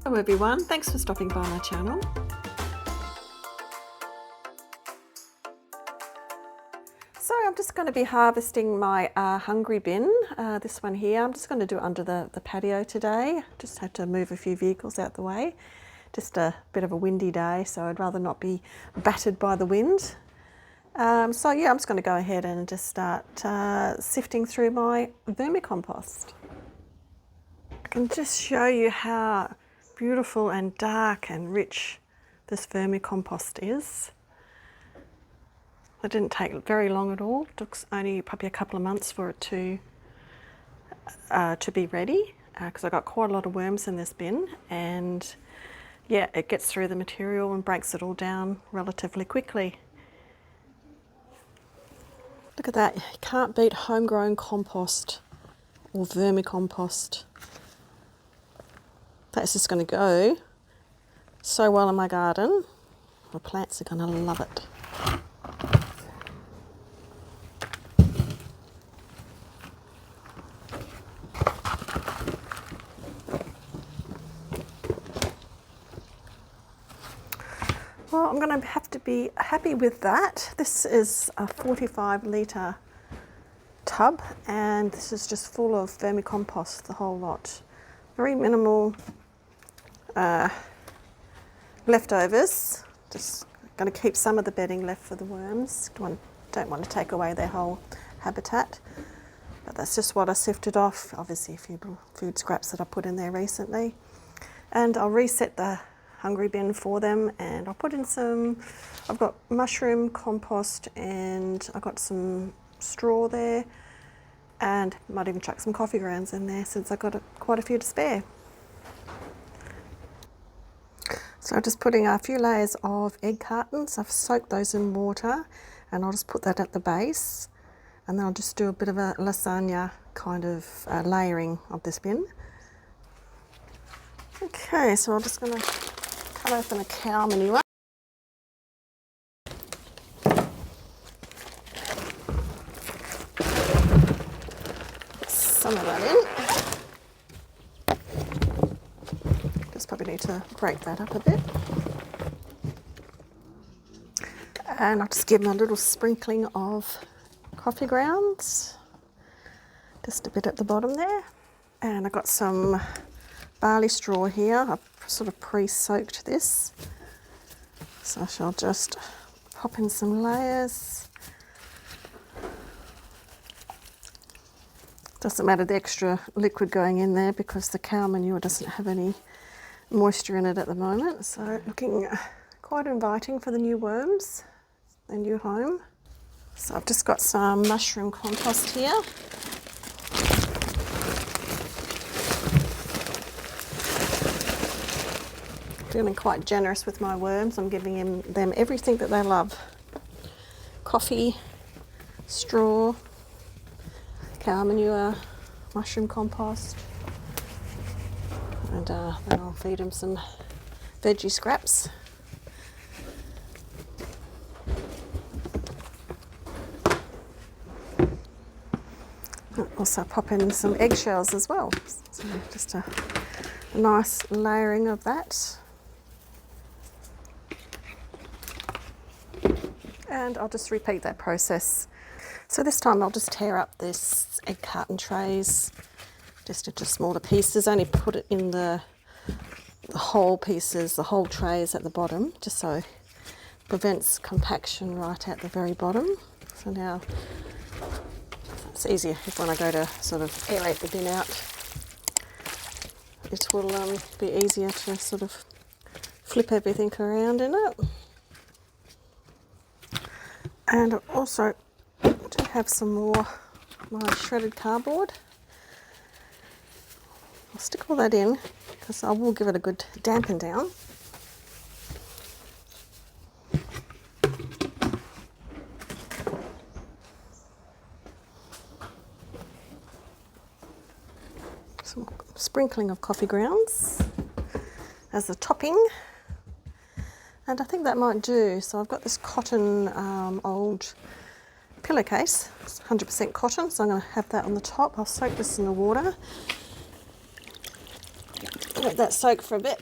Hello everyone, thanks for stopping by my channel. So I'm just going to be harvesting my hungry bin, this one here. I'm just going to do it under the patio today. Just had to move a few vehicles out the way. Just a bit of a windy day, so I'd rather not be battered by the wind. So yeah, I'm just going to go ahead and just start sifting through my vermicompost. I can just show you how beautiful and dark and rich this vermicompost is. It didn't take very long at all. It took only probably a couple of months for it to be ready, because I got quite a lot of worms in this bin, and yeah, it gets through the material and breaks it all down relatively quickly. Look at that, you can't beat homegrown compost or vermicompost. That's just going to go so well in my garden. My plants are going to love it. Well, I'm going to have to be happy with that. This is a 45 litre tub, and this is just full of vermicompost, the whole lot. Very minimal leftovers. Just going to keep some of the bedding left for the worms. Don't want to take away their whole habitat. But that's just what I sifted off. Obviously a few little food scraps that I put in there recently. And I'll reset the hungry bin for them, and I'll put in I've got mushroom compost, and I've got some straw there, and might even chuck some coffee grounds in there since I've got quite a few to spare. So I'm just putting a few layers of egg cartons. I've soaked those in water, and I'll just put that at the base, and then I'll just do a bit of a lasagna kind of layering of this bin. Okay, so I'm just going to cut open a cow manure. Put some of that in. Just probably need to break that up a bit. And I'll just give them a little sprinkling of coffee grounds. Just a bit at the bottom there. And I've got some barley straw here. I've sort of pre-soaked this. So I shall just pop in some layers. Doesn't matter the extra liquid going in there because the cow manure doesn't have any moisture in it at the moment. So looking quite inviting for the new worms, their new home. So I've just got some mushroom compost here. Feeling quite generous with my worms. I'm giving them everything that they love. Coffee, straw, cow manure, mushroom compost, and then I'll feed them some veggie scraps. I'll also pop in some eggshells as well. So just a nice layering of that. And I'll just repeat that process. So this time I'll just tear up this egg carton trays just into smaller pieces. Only put it in the whole pieces, the whole trays at the bottom, just so it prevents compaction right at the very bottom. So now it's easier if when I go to sort of aerate the bin out, it will be easier to sort of flip everything around in it. And I also do have some more of my shredded cardboard. I'll stick all that in because I will give it a good dampen down. Some sprinkling of coffee grounds as a topping. And I think that might do. So I've got this cotton old pillowcase. It's 100% cotton, so I'm going to have that on the top. I'll soak this in the water. let that soak for a bit,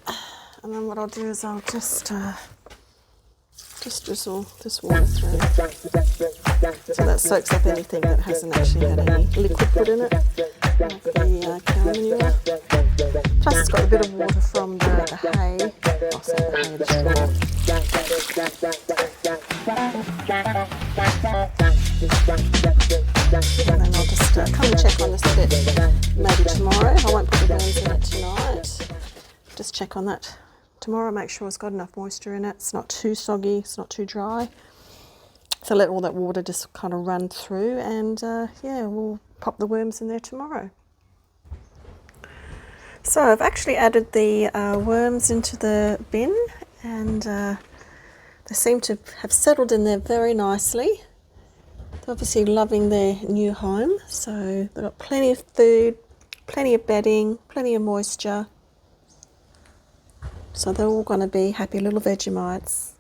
and then what I'll do is I'll just drizzle this water through, so that soaks up anything that hasn't actually had any liquid put in it, like the cow manure. Plus it's got a bit of water from the hay, I'll say the hay, the straw. And then I'll just come and check on this a bit, maybe tomorrow. I won't put the worms in it tonight. Just check on that tomorrow, make sure it's got enough moisture in it. It's not too soggy, it's not too dry. So let all that water just kind of run through, and yeah, we'll pop the worms in there tomorrow. So I've actually added the worms into the bin, and they seem to have settled in there very nicely. They're obviously loving their new home, so they've got plenty of food, plenty of bedding, plenty of moisture. So they're all going to be happy little Vegemites.